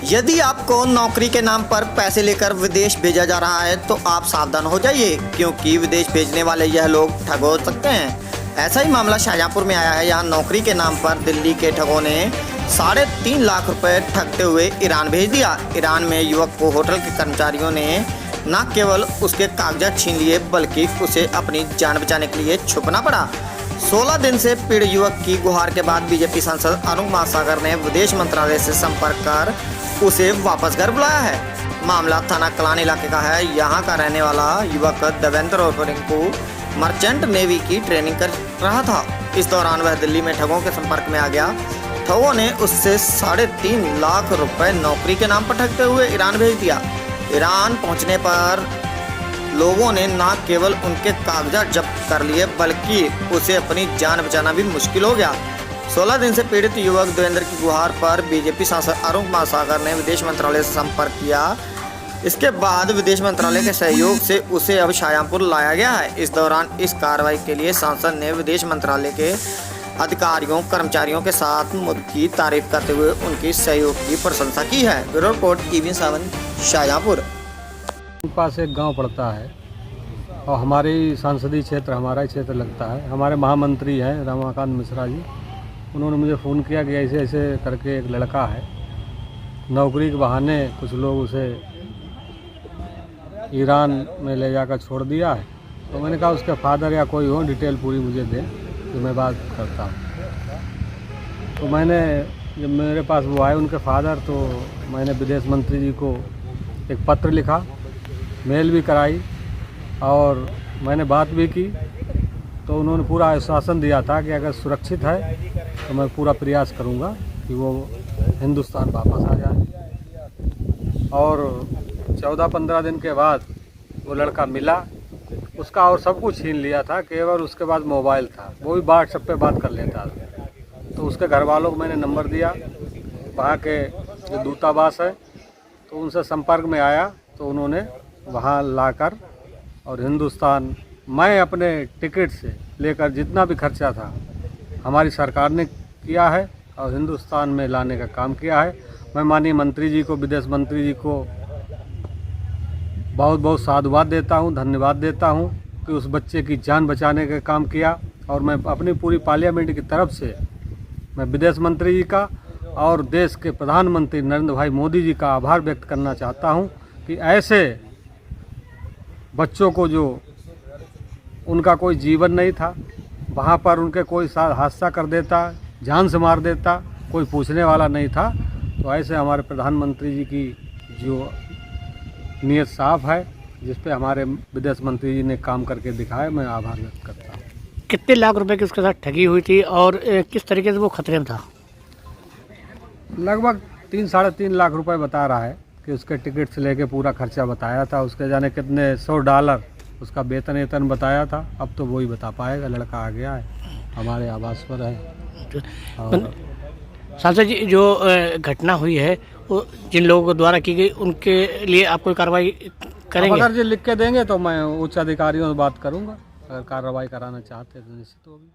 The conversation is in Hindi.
यदि आपको नौकरी के नाम पर पैसे लेकर विदेश भेजा जा रहा है तो आप सावधान हो जाइए, क्योंकि विदेश भेजने वाले यह लोग ठग हो सकते हैं। ऐसा ही मामला शाहजहांपुर में आया है। यहाँ नौकरी के नाम पर दिल्ली के ठगों ने 3.5 लाख रुपए ठगते हुए ईरान भेज दिया। ईरान में युवक को होटल के कर्मचारियों ने न केवल उसके कागजात छीन लिए, बल्कि उसे अपनी जान बचाने के लिए छुपना पड़ा। 16 दिन से पीड़ित युवक की गुहार के बाद बीजेपी सांसद अरुण महासागर ने विदेश मंत्रालय से संपर्क कर उसे वापस घर बुलाया है। मामला थाना कलान इलाके का है। यहाँ का रहने वाला युवक देवेंद्र और रिंकू मर्चेंट नेवी की ट्रेनिंग कर रहा था। इस दौरान वह दिल्ली में ठगों के संपर्क में आ गया। ठगों ने उससे 3.5 लाख रुपए नौकरी के नाम पर ठगते हुए ईरान भेज दिया। ईरान पहुंचने पर लोगों ने न केवल उनके कागजात जब्त कर लिए, बल्कि उसे अपनी जान बचाना भी मुश्किल हो गया। 16 दिन से पीड़ित युवक देवेंद्र की गुहार पर बीजेपी सांसद अरुण महासागर ने विदेश मंत्रालय से संपर्क किया। इसके बाद विदेश मंत्रालय के सहयोग से उसे अब शाहजहांपुर लाया गया है। इस दौरान इस कार्रवाई के लिए सांसद ने विदेश मंत्रालय के अधिकारियों कर्मचारियों के साथ उनकी तारीफ करते हुए उनकी सहयोग की प्रशंसा की है। Bureau report EV7 Shahjahanpur. पास एक गांव पड़ता है और हमारे सांसदीय क्षेत्र हमारा ही क्षेत्र लगता है। हमारे महामंत्री हैं रमाकांत मिश्रा जी, उन्होंने मुझे फ़ोन किया कि ऐसे ऐसे करके एक लड़का है, नौकरी के बहाने कुछ लोग उसे ईरान में ले जाकर छोड़ दिया है। तो मैंने कहा उसके फादर या कोई हो डिटेल पूरी मुझे दें तो मैं बात करता हूँ। तो मैंने जब मेरे पास वो आए उनके फादर, तो मैंने विदेश मंत्री जी को एक पत्र लिखा, मेल भी कराई और मैंने बात भी की। तो उन्होंने पूरा आश्वासन दिया था कि अगर सुरक्षित है तो मैं पूरा प्रयास करूंगा कि वो हिंदुस्तान वापस आ जाए। और 14-15 दिन के बाद वो लड़का मिला। उसका और सब कुछ छीन लिया था, केवल उसके बाद मोबाइल था, वो भी व्हाट्सएप पे बात कर लेता था। तो उसके घर वालों को मैंने नंबर दिया, वहाँ के जो दूतावास है, तो उनसे संपर्क में आया। तो उन्होंने वहाँ लाकर और हिंदुस्तान, मैं अपने टिकट से लेकर जितना भी खर्चा था हमारी सरकार ने किया है और हिंदुस्तान में लाने का काम किया है। मैं माननीय मंत्री जी को, विदेश मंत्री जी को बहुत बहुत साधुवाद देता हूँ, धन्यवाद देता हूँ कि उस बच्चे की जान बचाने का काम किया। और मैं अपनी पूरी पार्लियामेंट की तरफ से मैं विदेश मंत्री जी का और देश के प्रधानमंत्री नरेंद्र भाई मोदी जी का आभार व्यक्त करना चाहता हूँ कि ऐसे बच्चों को, जो उनका कोई जीवन नहीं था, वहाँ पर उनके कोई हादसा कर देता, जान से मार देता, कोई पूछने वाला नहीं था। तो ऐसे हमारे प्रधानमंत्री जी की जो नीयत साफ है, जिस पे हमारे विदेश मंत्री जी ने काम करके दिखाया, मैं आभार व्यक्त करता हूँ। कितने लाख रुपए की उसके साथ ठगी हुई थी और किस तरीके से वो खतरे में था? लगभग 3-3.5 लाख रुपए बता रहा है कि उसके टिकट से लेके पूरा खर्चा बताया था। उसके जाने कितने $100 उसका वेतन बताया था। अब तो वही बता पाएगा। लड़का आ गया है, हमारे आवास पर है। और सांसद जी, जो घटना हुई है वो जिन लोगों द्वारा की गई, उनके लिए आप कोई कार्रवाई करेंगे? अगर जी लिख के देंगे तो मैं उच्च अधिकारियों से बात करूंगा। अगर कार्रवाई कराना चाहते हैं तो निश्चित होगी।